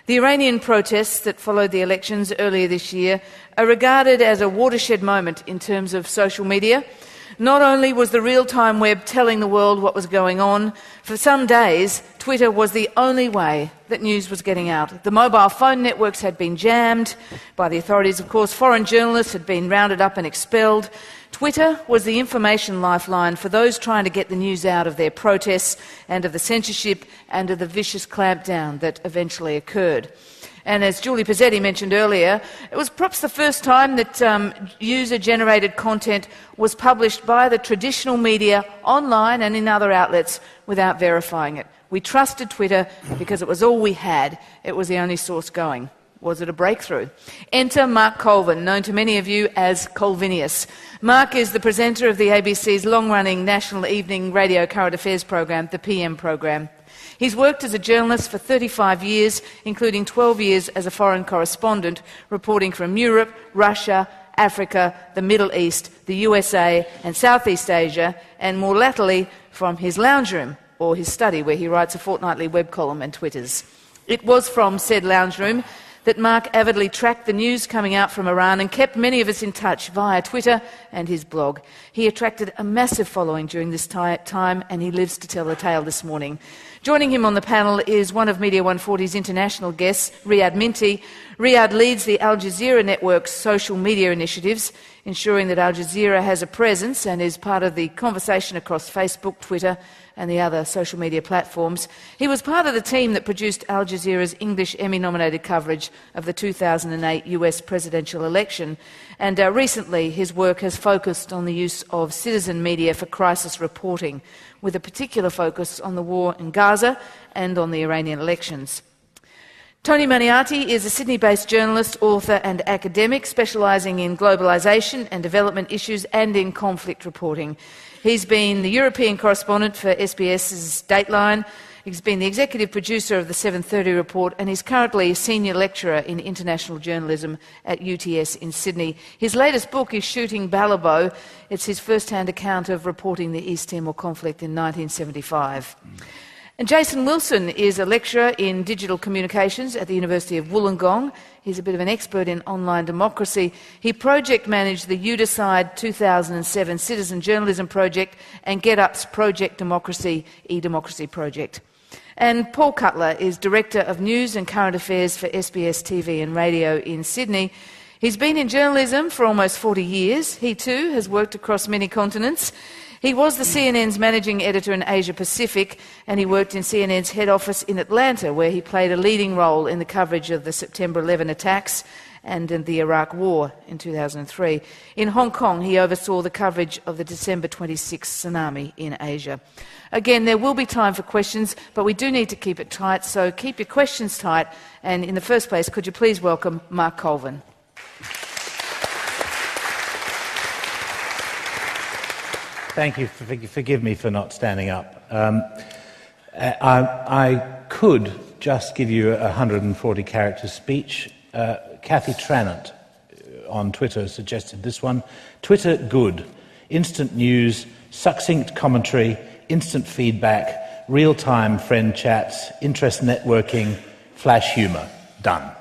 The Iranian protests that followed the elections earlier this year are regarded as a watershed moment in terms of social media. Not only was the real-time web telling the world what was going on, for some days Twitter was the only way that news was getting out. The mobile phone networks had been jammed by the authorities, of course. Foreign journalists had been rounded up and expelled. Twitter was the information lifeline for those trying to get the news out of their protests and of the censorship and of the vicious clampdown that eventually occurred. And as Julie Pizzetti mentioned earlier, it was perhaps the first time that user-generated content was published by the traditional media online and in other outlets without verifying it. We trusted Twitter because it was all we had. It was the only source going. Was it a breakthrough? Enter Mark Colvin, known to many of you as Colvinius. Mark is the presenter of the ABC's long-running national evening radio current affairs program, the PM program. He's worked as a journalist for 35 years, including 12 years as a foreign correspondent, reporting from Europe, Russia, Africa, the Middle East, the USA and Southeast Asia, and more latterly from his lounge room, or his study, where he writes a fortnightly web column and twitters. It was from said lounge room that Mark avidly tracked the news coming out from Iran and kept many of us in touch via Twitter and his blog. He attracted a massive following during this time, and he lives to tell the tale this morning. Joining him on the panel is one of Media 140's international guests, Riyad Minty. Riyad leads the Al Jazeera network's social media initiatives, ensuring that Al Jazeera has a presence and is part of the conversation across Facebook, Twitter and the other social media platforms. He was part of the team that produced Al Jazeera's English Emmy-nominated coverage of the 2008 US presidential election, and recently his work has focused on the use of citizen media for crisis reporting, with a particular focus on the war in Gaza and on the Iranian elections. Tony Maniati is a Sydney-based journalist, author and academic specialising in globalisation and development issues and in conflict reporting. He's been the European correspondent for SBS's Dateline. He's been the executive producer of the 7:30 report, and he's currently a senior lecturer in international journalism at UTS in Sydney. His latest book is Shooting Balibo. It's his first-hand account of reporting the East Timor conflict in 1975. And Jason Wilson is a lecturer in digital communications at the University of Wollongong. He's a bit of an expert in online democracy. He project managed the UDecide 2007 Citizen Journalism Project and GetUp's Project Democracy, e-Democracy project. And Paul Cutler is Director of News and Current Affairs for SBS TV and Radio in Sydney. He's been in journalism for almost 40 years. He too has worked across many continents. He was the CNN's managing editor in Asia Pacific, and he worked in CNN's head office in Atlanta, where he played a leading role in the coverage of the September 11 attacks and in the Iraq War in 2003. In Hong Kong, he oversaw the coverage of the December 26 tsunami in Asia. Again, there will be time for questions, but we do need to keep it tight, so keep your questions tight. And in the first place, could you please welcome Mark Colvin? Thank you. Forgive me for not standing up. I could just give you a 140-character speech. Kathy Trannant on Twitter suggested this one. Twitter, good. Instant news, succinct commentary, instant feedback, real-time friend chats, interest networking, flash humour. Done.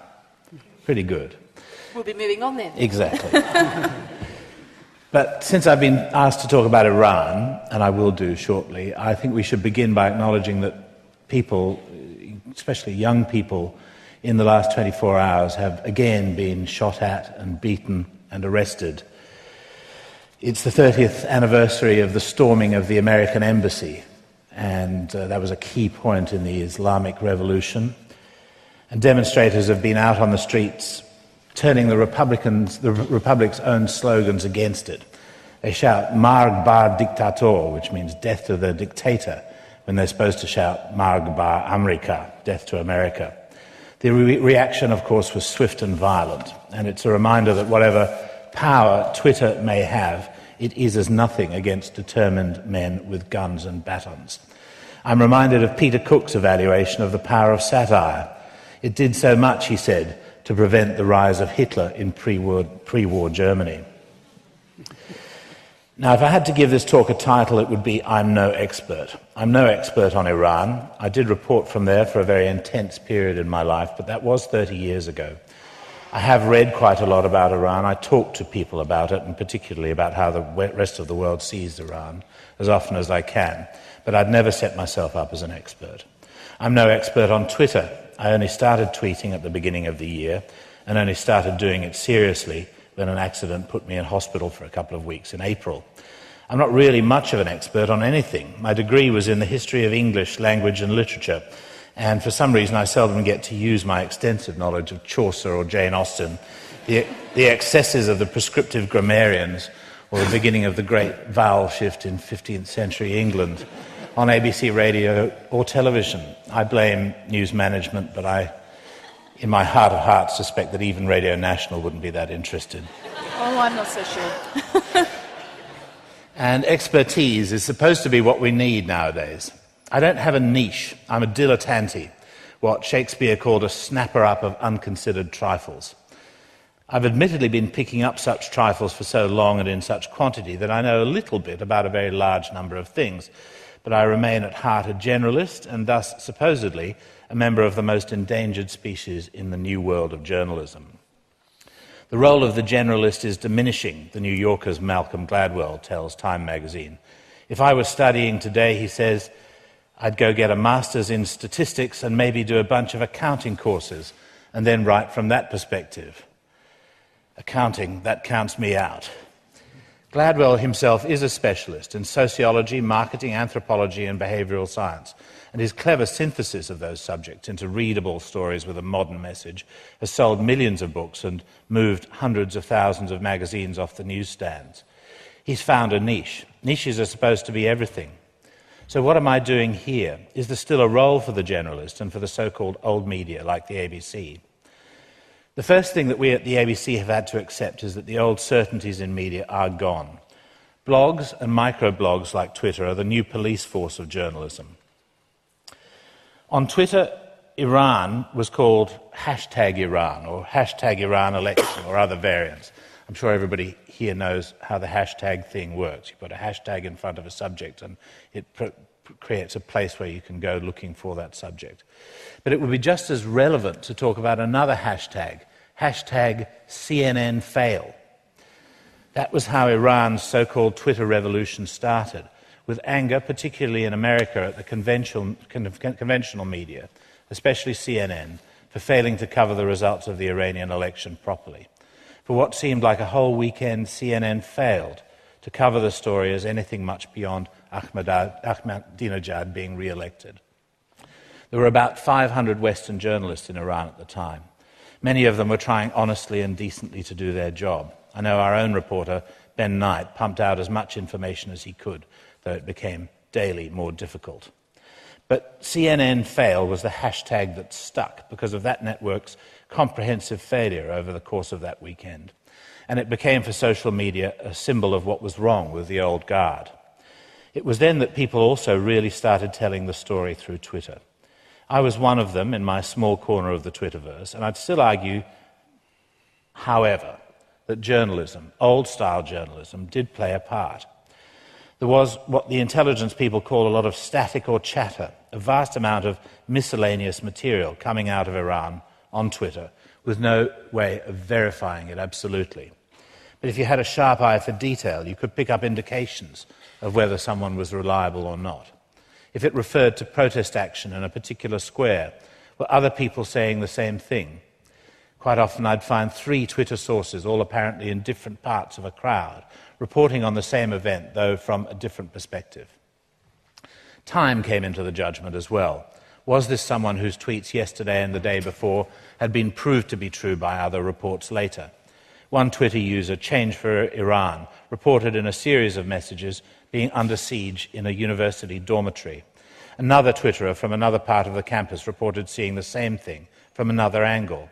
Pretty good. We'll be moving on then. Exactly. But since I've been asked to talk about Iran, and I will do shortly, I think we should begin by acknowledging that people, especially young people, in the last 24 hours have again been shot at and beaten and arrested. It's the 30th anniversary of the storming of the American embassy, and that was a key point in the Islamic Revolution. And demonstrators have been out on the streets turning the Republic's own slogans against it. They shout, Marg bar dictator, which means death to the dictator, when they're supposed to shout, Marg bar America, death to America. The reaction, of course, was swift and violent, and it's a reminder that whatever power Twitter may have, it is as nothing against determined men with guns and batons. I'm reminded of Peter Cook's evaluation of the power of satire. It did so much, he said, to prevent the rise of Hitler in pre-war Germany. Now, if I had to give this talk a title, it would be I'm no expert. I'm no expert on Iran. I did report from there for a very intense period in my life, but that was 30 years ago. I have read quite a lot about Iran. I talk to people about it, and particularly about how the rest of the world sees Iran, as often as I can. But I'd never set myself up as an expert. I'm no expert on Twitter. I only started tweeting at the beginning of the year, and only started doing it seriously when an accident put me in hospital for a couple of weeks in April. I'm not really much of an expert on anything. My degree was in the history of English language and literature, and for some reason I seldom get to use my extensive knowledge of Chaucer or Jane Austen, the excesses of the prescriptive grammarians, or the beginning of the great vowel shift in 15th century England on ABC radio or television. I blame news management, but I, in my heart of hearts, suspect that even Radio National wouldn't be that interested. Oh, I'm not so sure. And expertise is supposed to be what we need nowadays. I don't have a niche. I'm a dilettante, what Shakespeare called a snapper-up of unconsidered trifles. I've admittedly been picking up such trifles for so long and in such quantity that I know a little bit about a very large number of things, but I remain at heart a generalist and thus, supposedly, a member of the most endangered species in the new world of journalism. The role of the generalist is diminishing, the New Yorker's Malcolm Gladwell tells Time magazine. If I was studying today, he says, I'd go get a master's in statistics and maybe do a bunch of accounting courses and then write from that perspective. Accounting, that counts me out. Gladwell himself is a specialist in sociology, marketing, anthropology and behavioural science, and his clever synthesis of those subjects into readable stories with a modern message has sold millions of books and moved hundreds of thousands of magazines off the newsstands. He's found a niche. Niches are supposed to be everything. So what am I doing here? Is there still a role for the generalist and for the so-called old media like the ABC? The first thing that we at the ABC have had to accept is that the old certainties in media are gone. Blogs and microblogs like Twitter are the new police force of journalism. On Twitter, Iran was called #Iran or #Iran election or other variants. I'm sure everybody here knows how the hashtag thing works. You put a hashtag in front of a subject and it creates a place where you can go looking for that subject. But it would be just as relevant to talk about another hashtag CNN fail. That was how Iran's so-called Twitter revolution started, with anger, particularly in America, at the conventional media, especially CNN, for failing to cover the results of the Iranian election properly. For what seemed like a whole weekend, CNN failed to cover the story as anything much beyond Ahmadinejad being re-elected. There were about 500 Western journalists in Iran at the time. Many of them were trying honestly and decently to do their job. I know our own reporter, Ben Knight, pumped out as much information as he could, though it became daily more difficult. But CNN fail was the hashtag that stuck because of that network's comprehensive failure over the course of that weekend. And it became for social media a symbol of what was wrong with the old guard. It was then that people also really started telling the story through Twitter. I was one of them in my small corner of the Twitterverse, and I'd still argue, however, that journalism, old-style journalism, did play a part. There was what the intelligence people call a lot of static or chatter, a vast amount of miscellaneous material coming out of Iran on Twitter, with no way of verifying it absolutely. But if you had a sharp eye for detail, you could pick up indications of whether someone was reliable or not. If it referred to protest action in a particular square, were other people saying the same thing? Quite often I'd find 3 Twitter sources, all apparently in different parts of a crowd, reporting on the same event, though from a different perspective. Time came into the judgment as well. Was this someone whose tweets yesterday and the day before had been proved to be true by other reports later? One Twitter user, Change for Iran, reported in a series of messages being under siege in a university dormitory. Another Twitterer from another part of the campus reported seeing the same thing from another angle.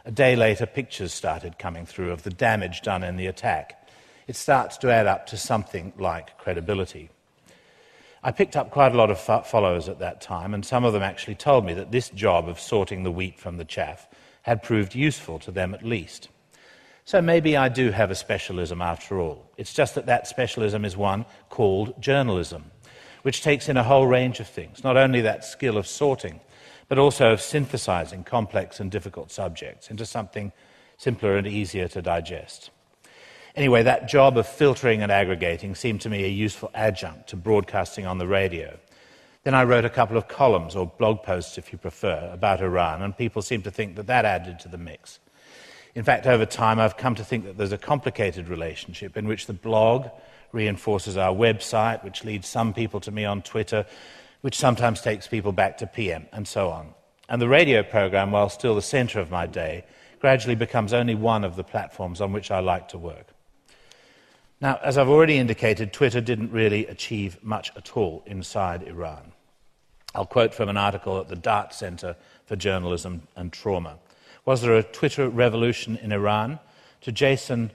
A day later, pictures started coming through of the damage done in the attack. It starts to add up to something like credibility. I picked up quite a lot of followers at that time, and some of them actually told me that this job of sorting the wheat from the chaff had proved useful to them at least. So maybe I do have a specialism after all. It's just that that specialism is one called journalism, which takes in a whole range of things, not only that skill of sorting, but also of synthesizing complex and difficult subjects into something simpler and easier to digest. Anyway, that job of filtering and aggregating seemed to me a useful adjunct to broadcasting on the radio. Then I wrote a couple of columns, or blog posts if you prefer, about Iran, and people seemed to think that that added to the mix. In fact, over time, I've come to think that there's a complicated relationship in which the blog reinforces our website, which leads some people to me on Twitter, which sometimes takes people back to PM, and so on. And the radio program, while still the centre of my day, gradually becomes only one of the platforms on which I like to work. Now, as I've already indicated, Twitter didn't really achieve much at all inside Iran. I'll quote from an article at the Dart Centre for Journalism and Trauma. Was there a Twitter revolution in Iran? To Jason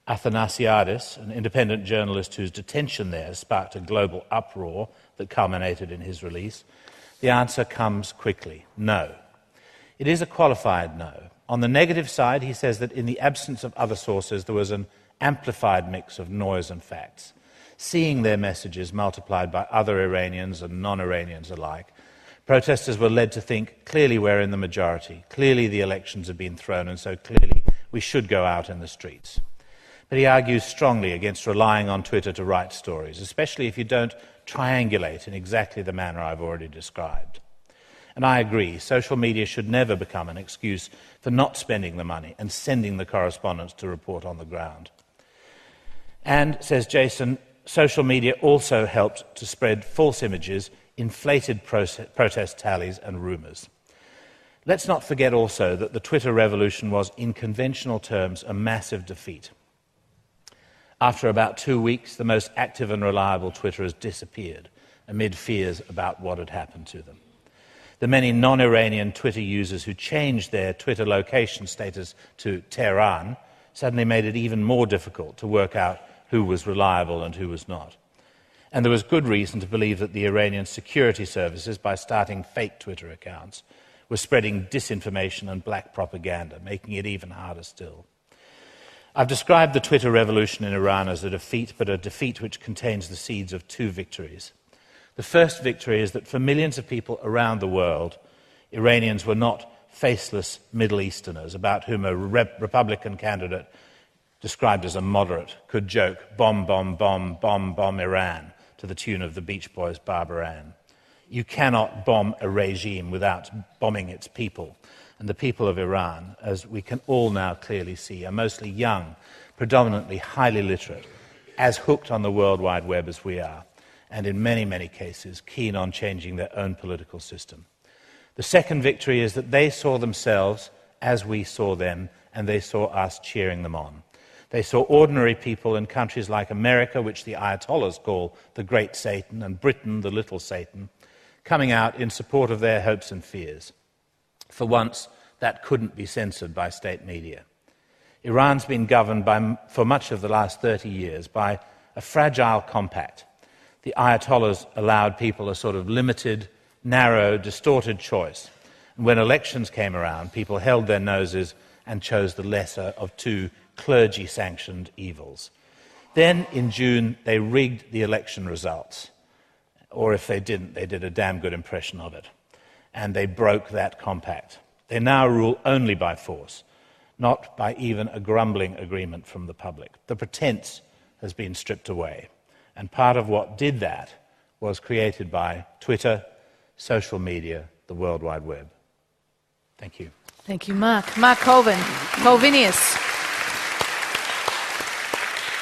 Athanasiadis, an independent journalist whose detention there sparked a global uproar that culminated in his release, the answer comes quickly: no. It is a qualified no. On the negative side, he says that in the absence of other sources, there was an amplified mix of noise and facts. Seeing their messages multiplied by other Iranians and non-Iranians alike, protesters were led to think, clearly we're in the majority, clearly the elections have been thrown, and so clearly we should go out in the streets. But he argues strongly against relying on Twitter to write stories, especially if you don't triangulate in exactly the manner I've already described. And I agree, social media should never become an excuse for not spending the money and sending the correspondents to report on the ground. And, says Jason, social media also helped to spread false images, inflated protest tallies and rumours. Let's not forget also that the Twitter revolution was, in conventional terms, a massive defeat. After about 2 weeks, the most active and reliable Twitterers disappeared amid fears about what had happened to them. The many non-Iranian Twitter users who changed their Twitter location status to Tehran suddenly made it even more difficult to work out who was reliable and who was not. And there was good reason to believe that the Iranian security services, by starting fake Twitter accounts, were spreading disinformation and black propaganda, making it even harder still. I've described the Twitter revolution in Iran as a defeat, but a defeat which contains the seeds of two victories. The first victory is that for millions of people around the world, Iranians were not faceless Middle Easterners about whom a Republican candidate described as a moderate could joke, bomb, bomb, bomb, bomb, bomb Iran, to the tune of the Beach Boys' Barbara Ann. You cannot bomb a regime without bombing its people. And the people of Iran, as we can all now clearly see, are mostly young, predominantly highly literate, as hooked on the World Wide Web as we are, and in many, many cases keen on changing their own political system. The second victory is that they saw themselves as we saw them, and they saw us cheering them on. They saw ordinary people in countries like America, which the Ayatollahs call the Great Satan, and Britain the Little Satan, coming out in support of their hopes and fears. For once, that couldn't be censored by state media. Iran's been governed for much of the last 30 years by a fragile compact. The Ayatollahs allowed people a sort of limited, narrow, distorted choice. And when elections came around, people held their noses and chose the lesser of two clergy-sanctioned evils. Then, in June, they rigged the election results. Or if they didn't, they did a damn good impression of it. And they broke that compact. They now rule only by force, not by even a grumbling agreement from the public. The pretense has been stripped away. And part of what did that was created by Twitter, social media, the World Wide Web. Thank you. Thank you, Mark. Mark Colvinius.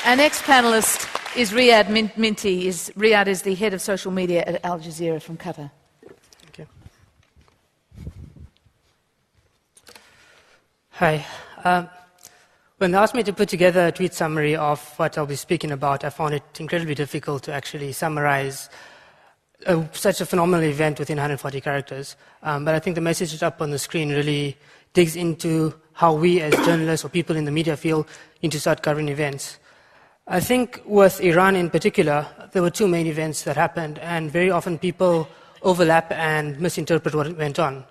Our next panellist is Riyad Minty. Riyad is the head of social media at Al Jazeera from Qatar. Thank you. Hi. When they asked me to put together a tweet summary of what I'll be speaking about, I found it incredibly difficult to actually summarize such a phenomenal event within 140 characters. But I think the message that's up on the screen really digs into how we as journalists or people in the media feel need to start covering events. I think with Iran in particular, there were two main events that happened, and very often people overlap and misinterpret what went on.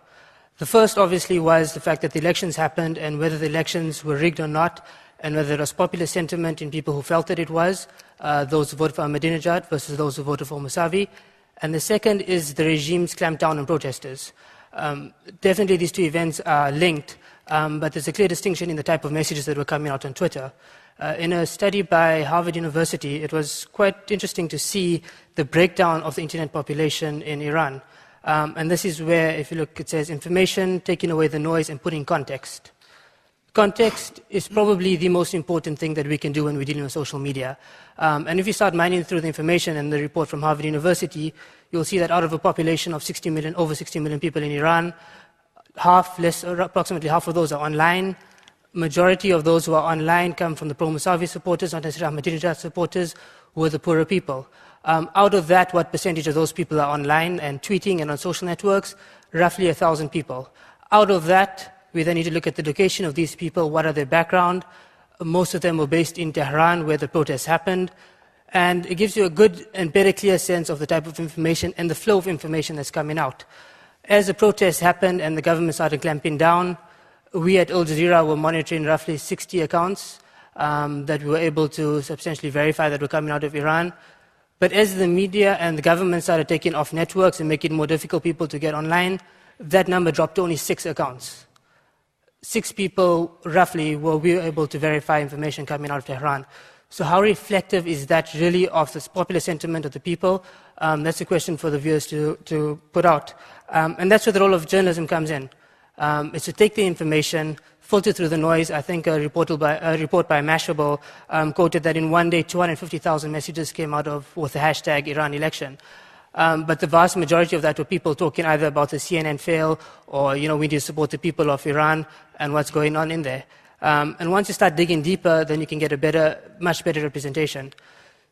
The first, obviously, was the fact that the elections happened and whether the elections were rigged or not, and whether it was popular sentiment in people who felt that it was, those who voted for Ahmadinejad versus those who voted for Musavi. And the second is the regime's clampdown on protesters. Definitely these two events are linked, but there's a clear distinction in the type of messages that were coming out on Twitter. In a study by Harvard University, it was quite interesting to see the breakdown of the internet population in Iran. And this is where, if you look, it says information, taking away the noise and putting context. Context is probably the most important thing that we can do when we're dealing with social media. And if you start mining through the information and the report from Harvard University, you'll see that out of a population of 60 million, over 60 million people in Iran, approximately half of those are online. Majority of those who are online come from the pro-Musavi supporters, not necessarily Ahmadinejad supporters, who are the poorer people. Out of that, what percentage of those people are online and tweeting and on social networks? Roughly 1,000 people. Out of that, we then need to look at the location of these people, what are their background. Most of them were based in Tehran, where the protests happened. And it gives you a good and better clear sense of the type of information and the flow of information that's coming out. As the protests happened and the government started clamping down, we at Al Jazeera were monitoring roughly 60 accounts that we were able to substantially verify that were coming out of Iran. But as the media and the government started taking off networks and making it more difficult for people to get online, that number dropped to only 6 accounts. 6 people, roughly, were we able to verify information coming out of Tehran. So how reflective is that really of the popular sentiment of the people? That's a question for the viewers to put out. And that's where the role of journalism comes in. It's to take the information, filter through the noise. I think a report by Mashable quoted that in one day, 250,000 messages came out with the hashtag Iran election. But the vast majority of that were people talking either about the CNN fail or, we need to support the people of Iran and what's going on in there. And once you start digging deeper, then you can get a much better representation.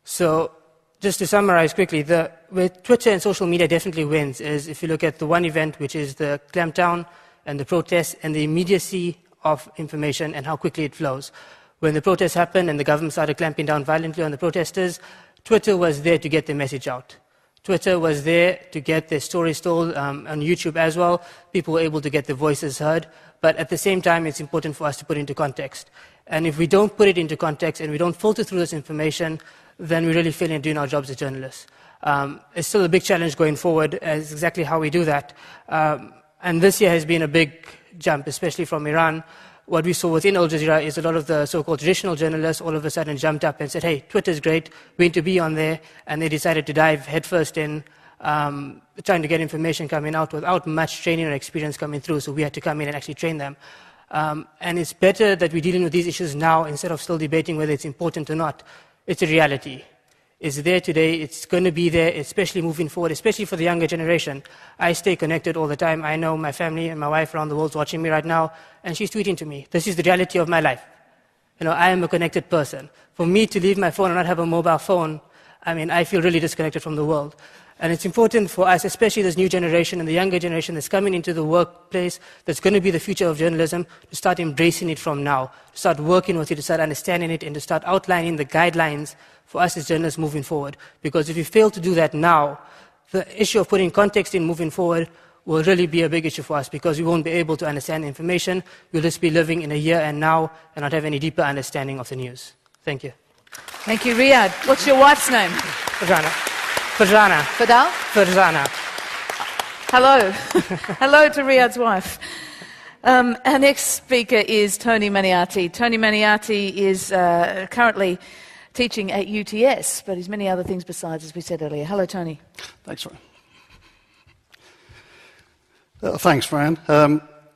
So just to summarize quickly, where Twitter and social media definitely wins is if you look at the one event, which is the clampdown and the protests and the immediacy of information and how quickly it flows. When the protests happened and the government started clamping down violently on the protesters, Twitter was there to get the message out. Twitter was there to get their stories told on YouTube as well. People were able to get their voices heard. But at the same time, it's important for us to put it into context. And if we don't put it into context and we don't filter through this information, then we really fail in doing our jobs as journalists. It's still a big challenge going forward as exactly how we do that. And this year has been a big jump, especially from Iran. What we saw within Al Jazeera is a lot of the so-called traditional journalists all of a sudden jumped up and said, hey, Twitter's great, we need to be on there. And they decided to dive headfirst in, trying to get information coming out without much training or experience coming through. So we had to come in and actually train them. And it's better that we're dealing with these issues now instead of still debating whether it's important or not. It's a reality. It's there today, it's going to be there, especially moving forward, especially for the younger generation. I stay connected all the time. I know my family and my wife around the world is watching me right now, and she's tweeting to me. This is the reality of my life. I am a connected person. For me to leave my phone and not have a mobile phone, I feel really disconnected from the world. And it's important for us, especially this new generation and the younger generation that's coming into the workplace, that's going to be the future of journalism, to start embracing it from now, to start working with it, to start understanding it, and to start outlining the guidelines for us as journalists moving forward. Because if we fail to do that now, the issue of putting context in moving forward will really be a big issue for us because we won't be able to understand the information. We'll just be living in a here and now and not have any deeper understanding of the news. Thank you. Thank you, Riyadh. What's your wife's name? Farzana. Fadal? Farzana. Hello. Hello to Riyadh's wife. Our next speaker is Tony Maniati. Tony Maniati is currently teaching at UTS, but he's many other things besides, as we said earlier. Hello, Tony. Thanks, Fran. Thanks, Fran.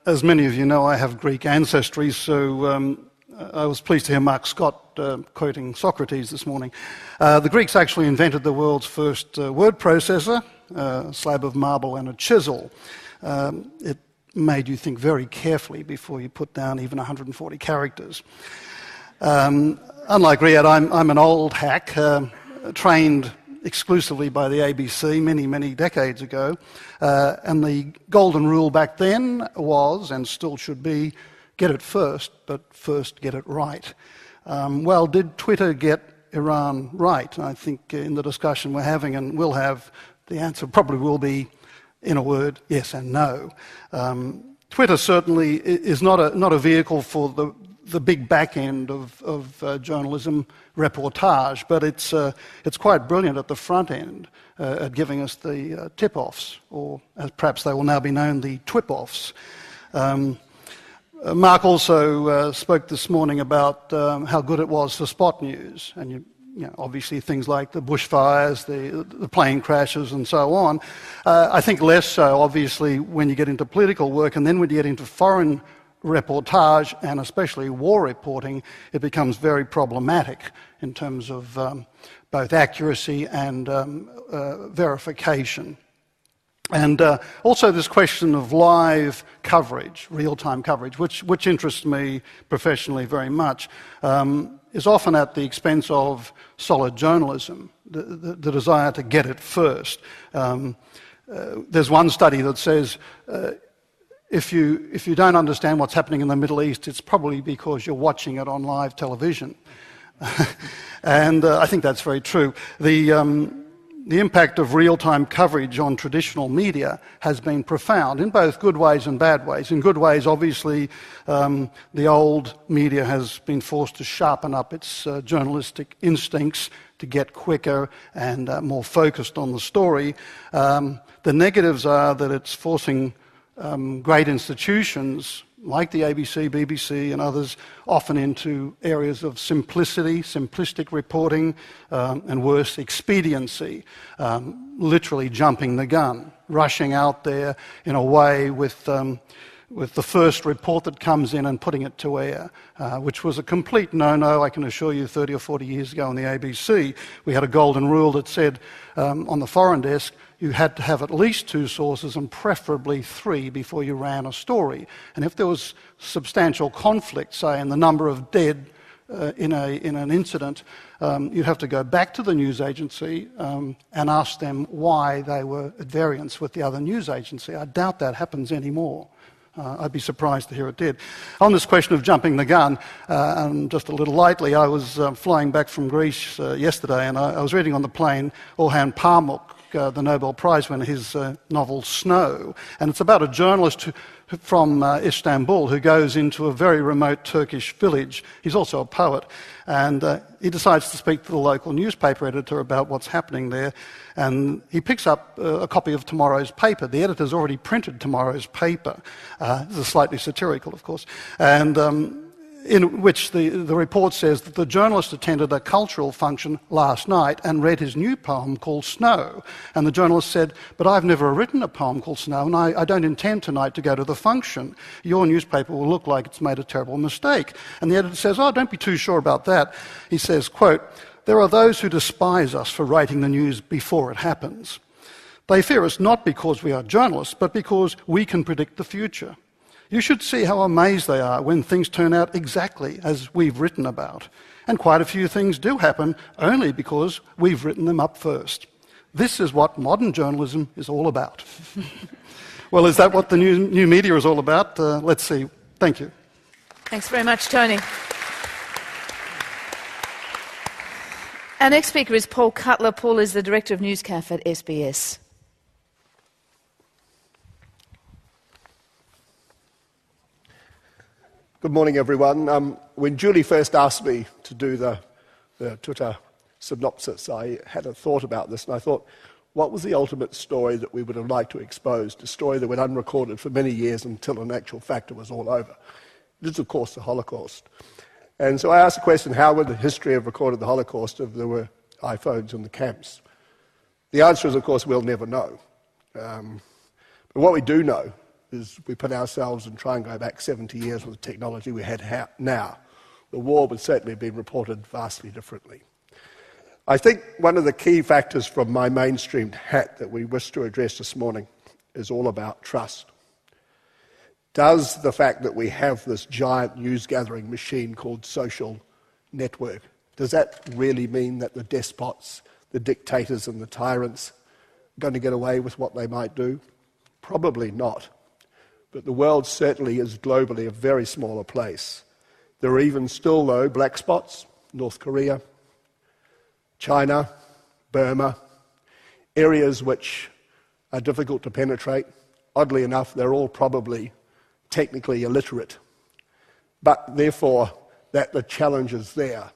As many of you know, I have Greek ancestry, so I was pleased to hear Mark Scott quoting Socrates this morning. The Greeks actually invented the world's first word processor, a slab of marble and a chisel. It made you think very carefully before you put down even 140 characters. Unlike Riyadh, I'm an old hack, trained exclusively by the ABC many, many decades ago. And the golden rule back then was, and still should be, get it first, but first get it right. Well, did Twitter get Iran right? I think in the discussion we're having and will have, the answer probably will be, in a word, yes and no. Twitter certainly is not a vehicle for the big back end of journalism, reportage, but it's quite brilliant at the front end at giving us the tip-offs, or as perhaps they will now be known, the twip-offs. Mark also spoke this morning about how good it was for spot news, and obviously things like the bushfires, the plane crashes and so on. I think less so, obviously, when you get into political work, and then when you get into foreign reportage, and especially war reporting, it becomes very problematic in terms of both accuracy and verification. And also this question of live coverage, real-time coverage, which interests me professionally very much, is often at the expense of solid journalism, the desire to get it first. There's one study that says if you don't understand what's happening in the Middle East, it's probably because you're watching it on live television. And I think that's very true. The impact of real-time coverage on traditional media has been profound in both good ways and bad ways. In good ways, obviously, the old media has been forced to sharpen up its journalistic instincts to get quicker and more focused on the story. The negatives are that it's forcing great institutions like the ABC, BBC and others, often into areas of simplistic reporting, and worse, expediency, literally jumping the gun, rushing out there in a way with the first report that comes in and putting it to air, which was a complete no-no, I can assure you, 30 or 40 years ago on the ABC. We had a golden rule that said on the foreign desk, you had to have at least 2 sources and preferably 3 before you ran a story. And if there was substantial conflict, say, in the number of dead in an incident, you'd have to go back to the news agency and ask them why they were at variance with the other news agency. I doubt that happens anymore. I'd be surprised to hear it did. On this question of jumping the gun, and just a little lightly, I was flying back from Greece yesterday, and I was reading on the plane Orhan Pamuk, the Nobel Prize winner, his novel Snow. And it's about a journalist from Istanbul who goes into a very remote Turkish village. He's also a poet. And he decides to speak to the local newspaper editor about what's happening there. And he picks up a copy of tomorrow's paper. The editor's already printed tomorrow's paper. This is slightly satirical, of course. And in which the report says that the journalist attended a cultural function last night and read his new poem called Snow. And the journalist said, but I've never written a poem called Snow, and I don't intend tonight to go to the function. Your newspaper will look like it's made a terrible mistake. And the editor says, oh, don't be too sure about that. He says, quote, there are those who despise us for writing the news before it happens. They fear us not because we are journalists, but because we can predict the future. You should see how amazed they are when things turn out exactly as we've written about. And quite a few things do happen only because we've written them up first. This is what modern journalism is all about. Well, is that what the new media is all about? Let's see. Thank you. Thanks very much, Tony. Our next speaker is Paul Cutler. Paul is the Director of Newscaf at SBS. Good morning, everyone. When Julie first asked me to do the Twitter synopsis, I had a thought about this, and I thought, what was the ultimate story that we would have liked to expose, a story that went unrecorded for many years until in actual fact it was all over? It is, of course, the Holocaust. And so I asked the question, how would the history have recorded the Holocaust if there were iPhones in the camps? The answer is, of course, we'll never know. But what we do know is we put ourselves and try and go back 70 years with the technology we had now. The war would certainly have been reported vastly differently. I think one of the key factors from my mainstreamed hat that we wish to address this morning is all about trust. Does the fact that we have this giant news-gathering machine called social network, does that really mean that the despots, the dictators and the tyrants are going to get away with what they might do? Probably not. But the world certainly is globally a very smaller place. There are even still, though, black spots, North Korea, China, Burma, areas which are difficult to penetrate. Oddly enough, they're all probably technically illiterate. but therefore that the challenge is there.